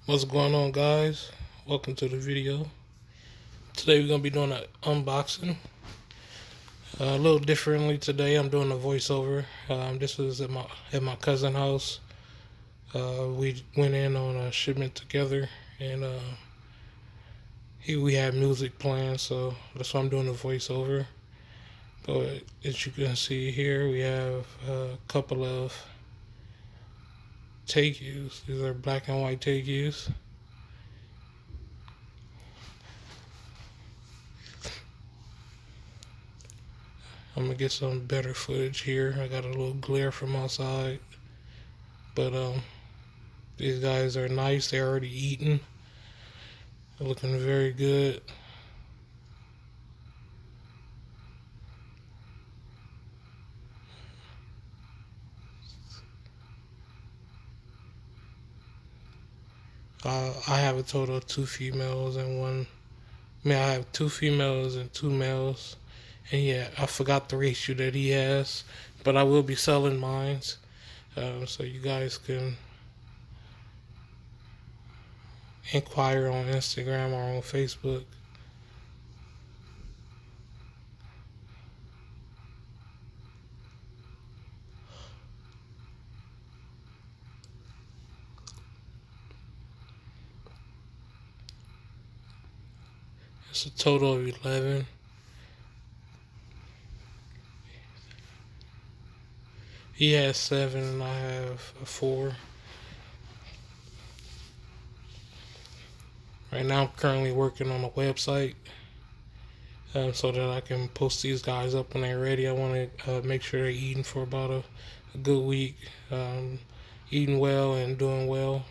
What's going on, guys? Welcome to the video. Today we're gonna be doing an unboxing. A little differently today. I'm doing a voiceover. This is at my cousin's house. We went in on a shipment together, and we had music playing, so that's why I'm doing a voiceover. But as you can see here, we have a couple of take use. These are black and white take use. I'm gonna get some better footage here. I got a little glare from outside, but these guys are nice. They're already eaten. They're looking very good. I have a total of two females and one. I have two females and two males. And yeah, I forgot the ratio that he has, but I will be selling mine, so you guys can inquire on Instagram or on Facebook. It's a total of 11. He has 7 and I have 4. Right now I'm currently working on a website, so that I can post these guys up when they're ready. I want to make sure they're eating for about a good week, eating well and doing well.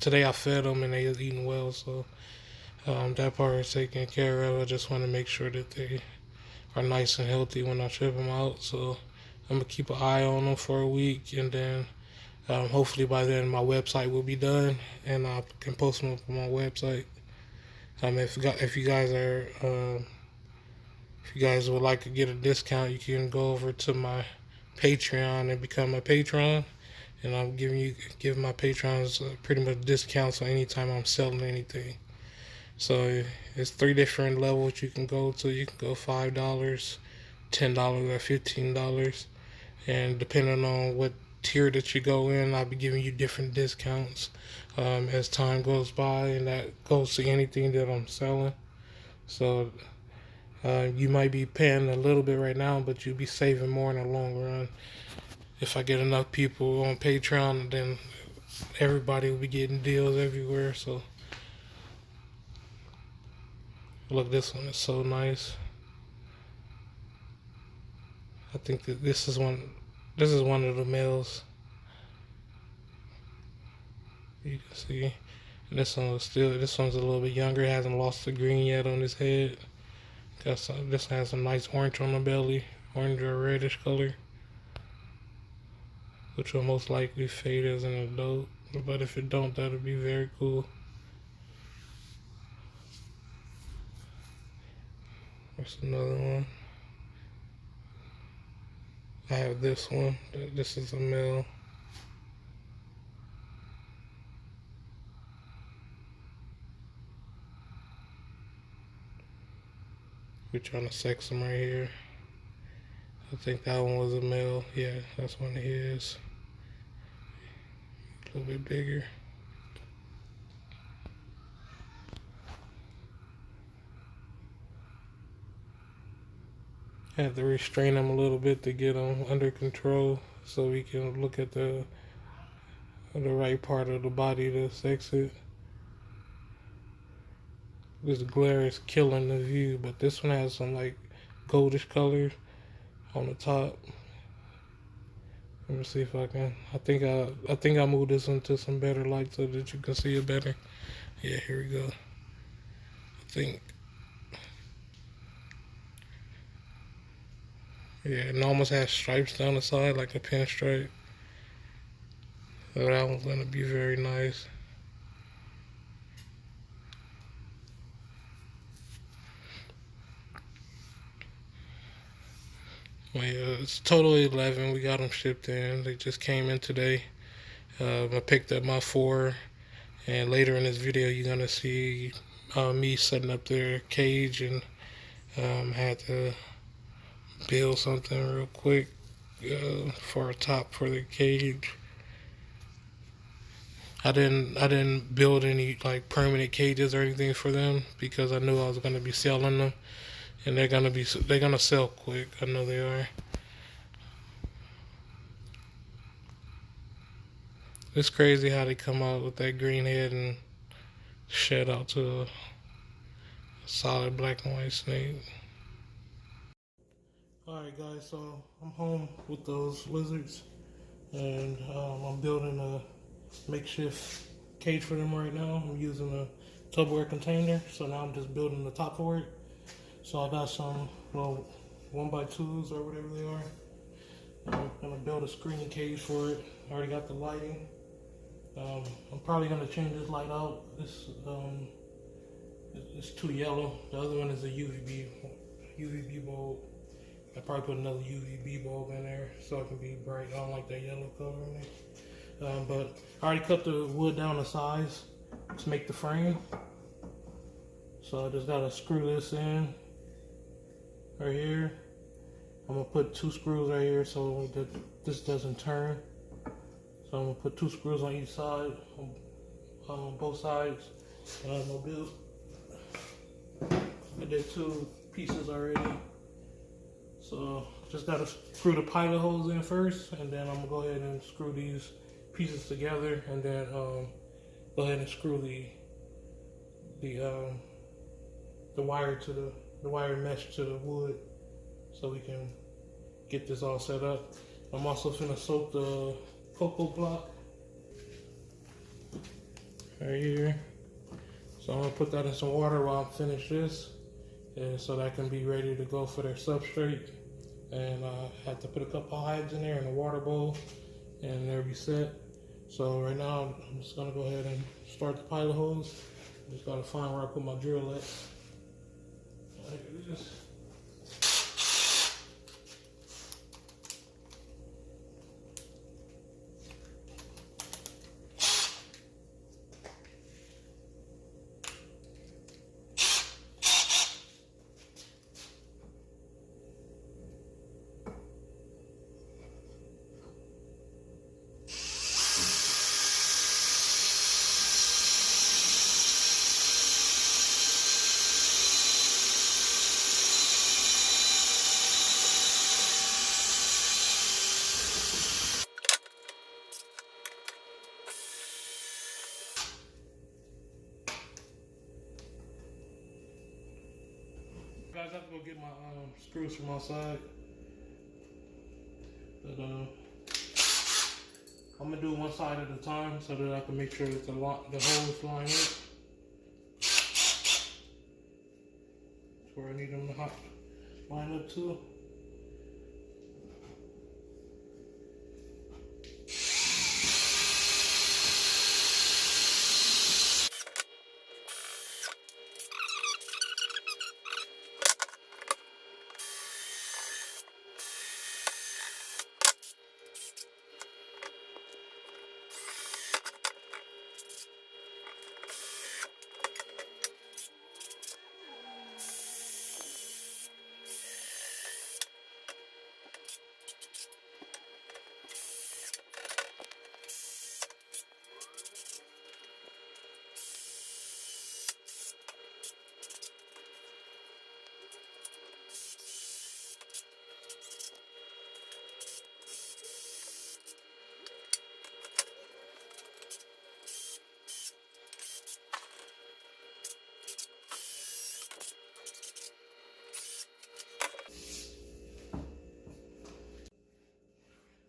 Today I fed them and they was eating well, so that part is taken care of. I just want to make sure that they are nice and healthy when I ship them out. So I'm gonna keep an eye on them for a week, and then hopefully by then my website will be done and I can post them up on my website. If you guys are if you guys would like to get a discount, you can go over to my Patreon and become a patron, and I'm giving my patrons pretty much discounts on anytime I'm selling anything. So it's 3 different levels you can go to. You can go $5, $10, or $15, and depending on what tier that you go in, I'll be giving you different discounts as time goes by, and that goes to anything that I'm selling. So you might be paying a little bit right now, but you'll be saving more in the long run. If I get enough people on Patreon, then everybody will be getting deals everywhere. So look, this one is so nice. I think that this is one. This is one of the males. You can see. And this one was still. This one's a little bit younger. It hasn't lost the green yet on his head. This one has some nice orange on the belly, orange or reddish color, which will most likely fade as an adult. But if it don't, that'll be very cool. There's another one. I have this one. This is a male. We're trying to sex him right here. I think that one was a male. Yeah, that's one of his. A little bit bigger. I had to restrain him a little bit to get him under control so we can look at the right part of the body to sex it. This glare is killing the view, but this one has some like goldish colors on the top. Let me see if I can. I think I moved this into some better light so that you can see it better. Yeah, here we go. I think. Yeah, it almost has stripes down the side like a pinstripe. So that one's gonna be very nice. Well, yeah, it's totally 11. We got them shipped in. They just came in today. I picked up my 4 And later in this video, you're gonna see me setting up their cage, and had to build something real quick for a top for the cage. I didn't build any like permanent cages or anything for them because I knew I was gonna be selling them, and they're gonna sell quick. I know they are. It's crazy how they come out with that green head and shed out to a solid black and white snake. Alright guys, so I'm home with those lizards, and I'm building a makeshift cage for them right now. I'm using a Tupperware container, so now I'm just building the top for it. So I got some, well, 1x2s or whatever they are. I'm gonna build a screening cage for it. I already got the lighting. I'm probably gonna change this light out. It's too yellow. The other one is a UVB bulb. I probably put another UVB bulb in there so it can be bright. I don't like that yellow color in there. But I already cut the wood down to size to make the frame. So I just gotta screw this in right here. I'm gonna put 2 screws right here so that this doesn't turn. So I'm gonna put 2 screws on each side, on both sides. I'm gonna build. I did 2 pieces already. So just gotta screw the pilot holes in first, and then I'm gonna go ahead and screw these pieces together, and then go ahead and screw the wire mesh to the wood, so we can get this all set up. I'm also gonna soak the cocoa block right here. So I'm gonna put that in some water while I finish this, and so that can be ready to go for their substrate. And I have to put a couple hives in there in a water bowl, and they'll be set. So right now I'm just gonna go ahead and start the pilot holes. Just gotta find where I put my drill at. Like this. Guys, I have to go get my screws from outside. But I'm gonna do one side at a time so that I can make sure that the holes line up. That's where I need them to line up to.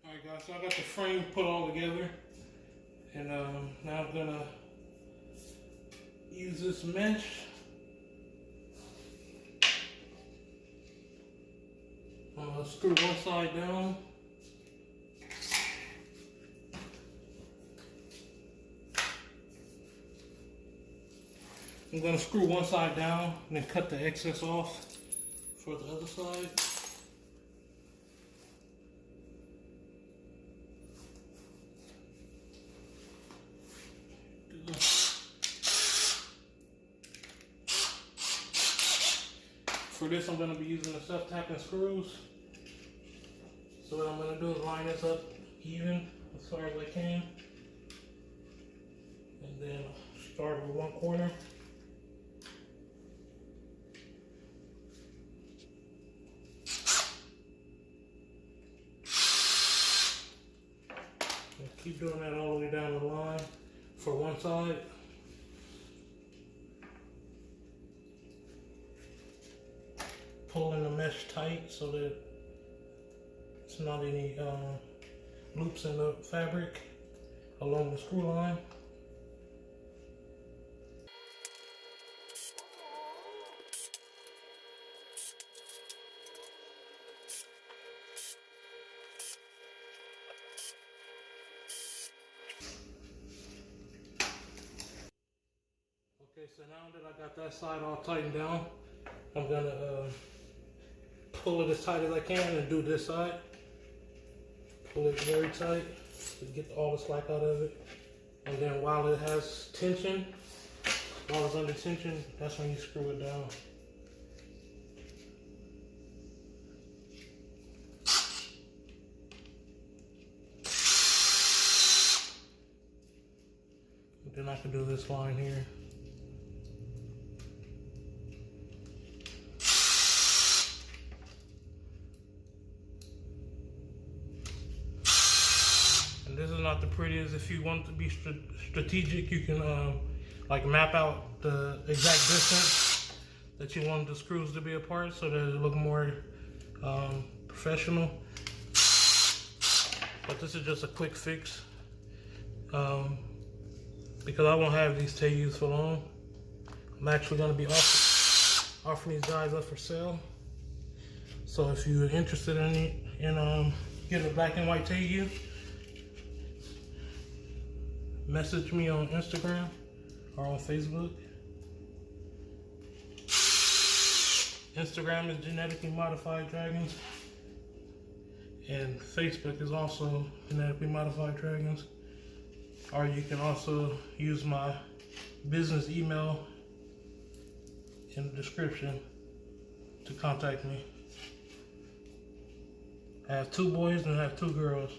Alright guys, so I got the frame put all together, and now I'm gonna use this mesh. I'm gonna screw one side down. I'm gonna screw one side down and then cut the excess off for the other side. Do this. For this, I'm going to be using the self-tapping screws. So what I'm going to do is line this up even as far as I can. And then start with one corner. And keep doing that all the way down the line for one side. Pulling the mesh tight so that it's not any loops in the fabric along the screw line. Okay, so now that I got that side all tightened down, I'm gonna pull it as tight as I can and do this side. Pull it very tight to get all the slack out of it. And then while it has tension, while it's under tension, that's when you screw it down. And then I can do this line here. This is not the prettiest. If you want to be strategic, you can like map out the exact distance that you want the screws to be apart so that it look more professional. But this is just a quick fix because I won't have these to use for long. I'm actually going to be offering these guys up for sale. So if you're interested in getting a black and white Tegu, message me on Instagram or on Facebook. Instagram is Genetically Modified Dragons, and Facebook is also Genetically Modified Dragons. Or you can also use my business email in the description to contact me. I have 2 boys and I have 2 girls.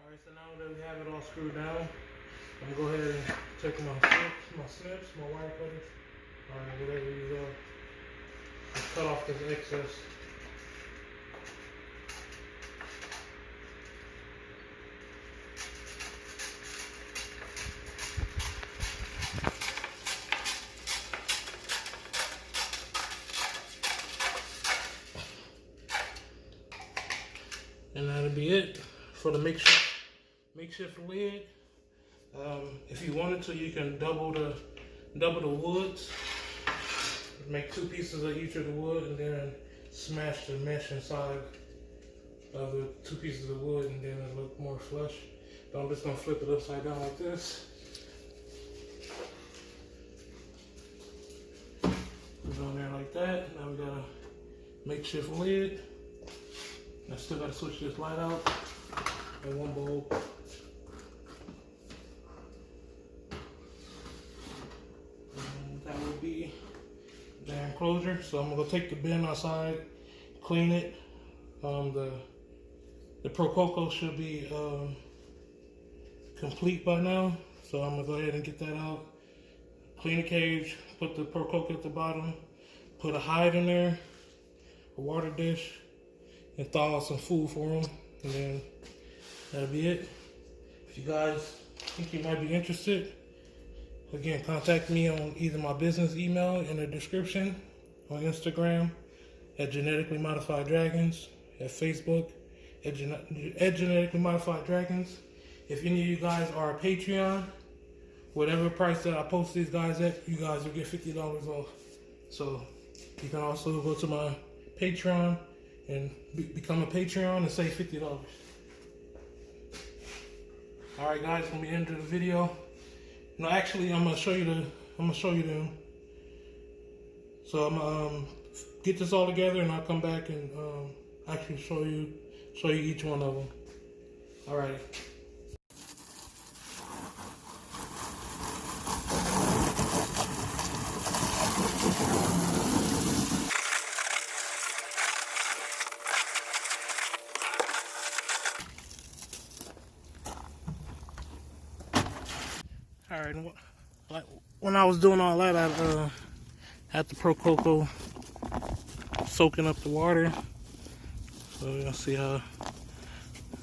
Alright, so now that we have it all screwed down, I'm gonna go ahead and take my snips, my wire cutters, whatever these are, and cut off this excess. And that'll be it for the makeshift lid. If you wanted to, you can double the woods. Make 2 pieces of each of the wood, and then smash the mesh inside of the 2 pieces of wood, and then it'll look more flush. But I'm just gonna flip it upside down like this. Put it on there like that. Now we got a makeshift lid. I still gotta switch this light out and 1 bulb. And that would be the enclosure. So I'm gonna go take the bin outside, clean it. The Pro Coco should be complete by now. So I'm gonna go ahead and get that out. Clean the cage, put the Pro Coco at the bottom, put a hide in there, a water dish, and thaw out some food for them, and then that'll be it. If you guys think you might be interested, again, contact me on either my business email in the description, on Instagram at Genetically Modified Dragons, at Facebook at Genetically Modified Dragons. If any of you guys are a Patreon, whatever price that I post these guys at, you guys will get $50 off. So you can also go to my Patreon and become a Patreon and save $50. All right, guys, when we end the video, no, actually, I'm gonna show you them. So I'm gonna get this all together, and I'll come back and actually show you each one of them. All right. All right. Like when I was doing all that, I had the Pro Coco soaking up the water. So you'll see how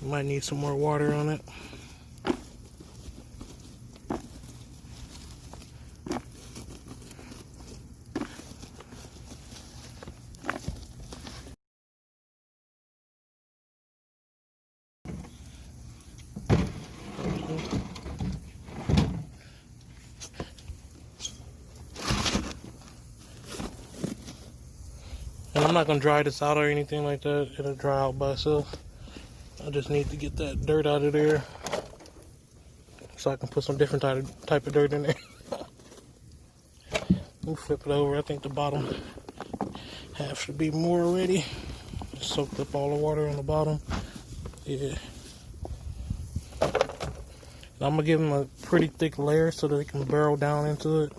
you might need some more water on it. And I'm not gonna dry this out or anything like that. It'll dry out by itself. I just need to get that dirt out of there so I can put some different type of dirt in there. We'll flip it over. I think the bottom half should be more already. Soaked up all the water on the bottom. Yeah. And I'm gonna give them a pretty thick layer so that they can burrow down into it.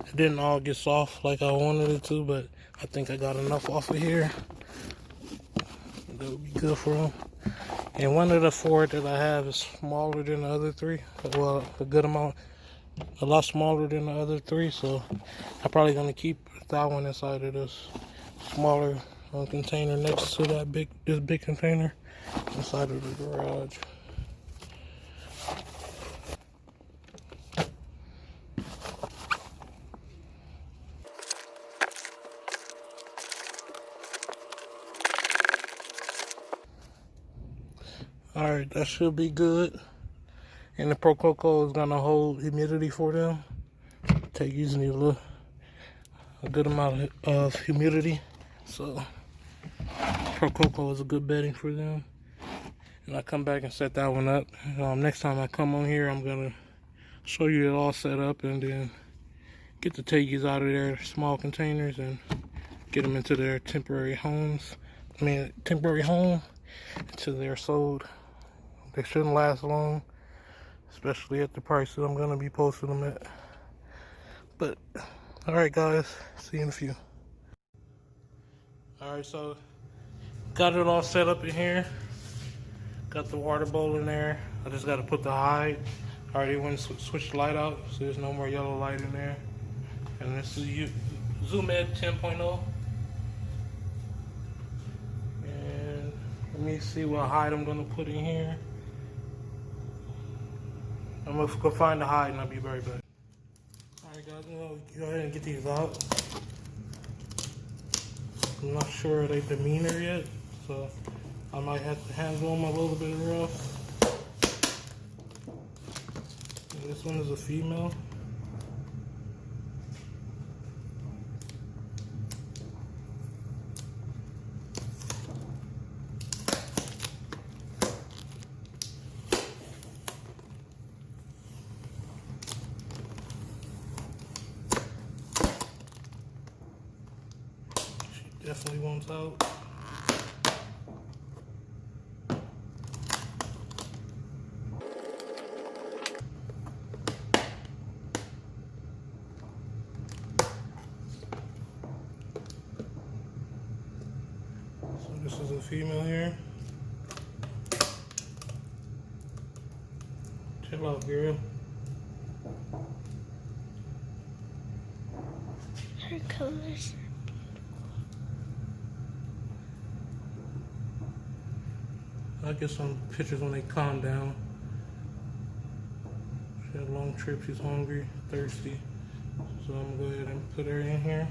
It didn't all get soft like I wanted it to, but I think I got enough off of here. That would be good for them. And one of the 4 that I have is smaller than the other 3. Well, a good amount, a lot smaller than the other 3. So I'm probably gonna keep that one inside of this smaller container next to that this big container inside of the garage. Alright, that should be good. And the Pro Coco is gonna hold humidity for them. Take usually a good amount of humidity. So Pro Coco is a good bedding for them. And I come back and set that one up. Next time I come on here, I'm gonna show you it all set up and then get the Tegus out of their small containers and get them into their temporary homes. Temporary home until they're sold. They shouldn't last long, especially at the prices I'm gonna be posting them at. But alright guys, see you in a few. Alright, so got it all set up in here. Got the water bowl in there. I just gotta put the hide. I already went and switched the light out, so there's no more yellow light in there. And this is G.M.D 10.0. And let me see what hide I'm gonna put in here. I'm gonna go find the hide and I'll be right back. Alright guys, I'm gonna go ahead and get these out. I'm not sure they demeanor yet, so I might have to handle them a little bit rough. And this one is a female. Definitely wants out. So this is a female here. Chill out, girl. Her colors. I'll get some pictures when they calm down. She had a long trip, she's hungry, thirsty. So I'm gonna go ahead and put her in here.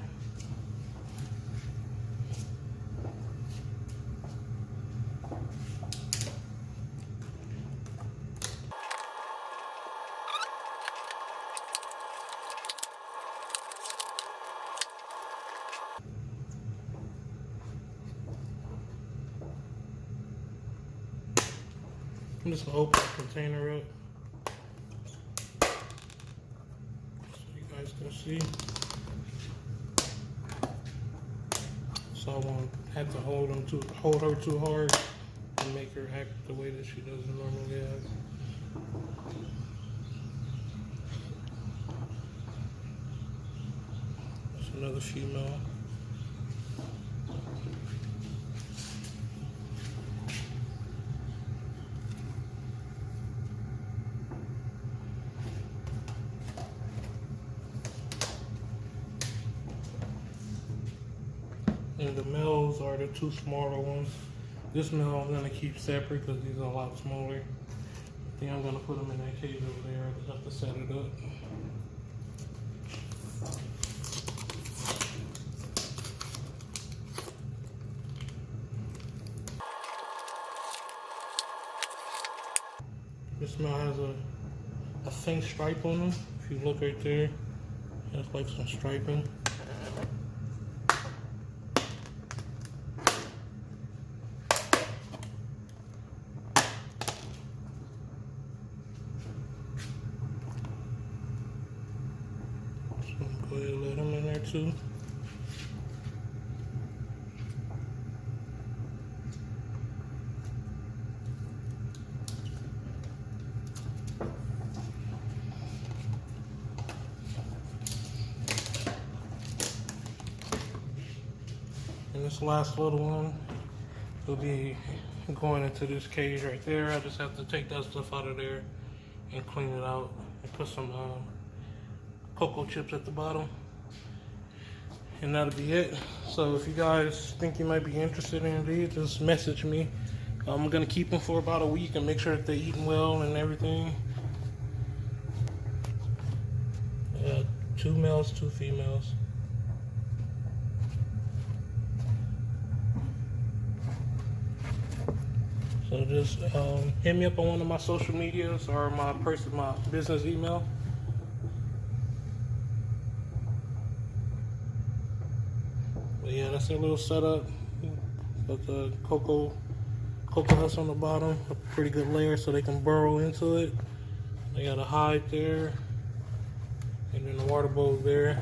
I'm just gonna open the container up so you guys can see. So I won't have to hold her too hard and make her act the way that she doesn't normally act. That's another female. And the males are the two smaller ones. This male I'm gonna keep separate because these are a lot smaller. I think I'm gonna put them in that cage over there. I just have to set it up. This male has a faint stripe on him. If you look right there, has like some striping. Go ahead and let them in there too. And this last little one will be going into this cage right there. I just have to take that stuff out of there and clean it out and put some cocoa chips at the bottom, and that'll be it. So if you guys think you might be interested in these, just message me. I'm gonna keep them for about a week and make sure that they're eating well and everything. 2 males, 2 females. So just hit me up on one of my social medias or my business email. But yeah, that's their little setup. Got the cocoa husk on the bottom, a pretty good layer so they can burrow into it. They got a hide there, and then the water bowl there.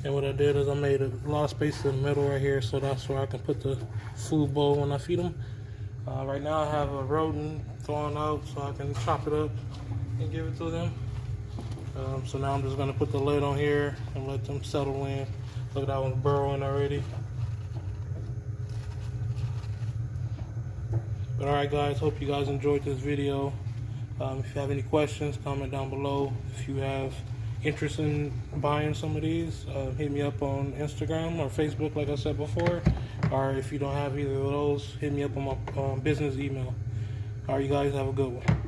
And what I did is I made a lot of space in the middle right here, so that's where I can put the food bowl when I feed them. Right now I have a rodent thawing out, so I can chop it up and give it to them. So now I'm just gonna put the lid on here and let them settle in. Look, that one's burrowing already. But alright guys, hope you guys enjoyed this video. If you have any questions, comment down below. If you have interest in buying some of these, hit me up on Instagram or Facebook like I said before. Or if you don't have either of those, hit me up on my business email. Alright, you guys have a good one.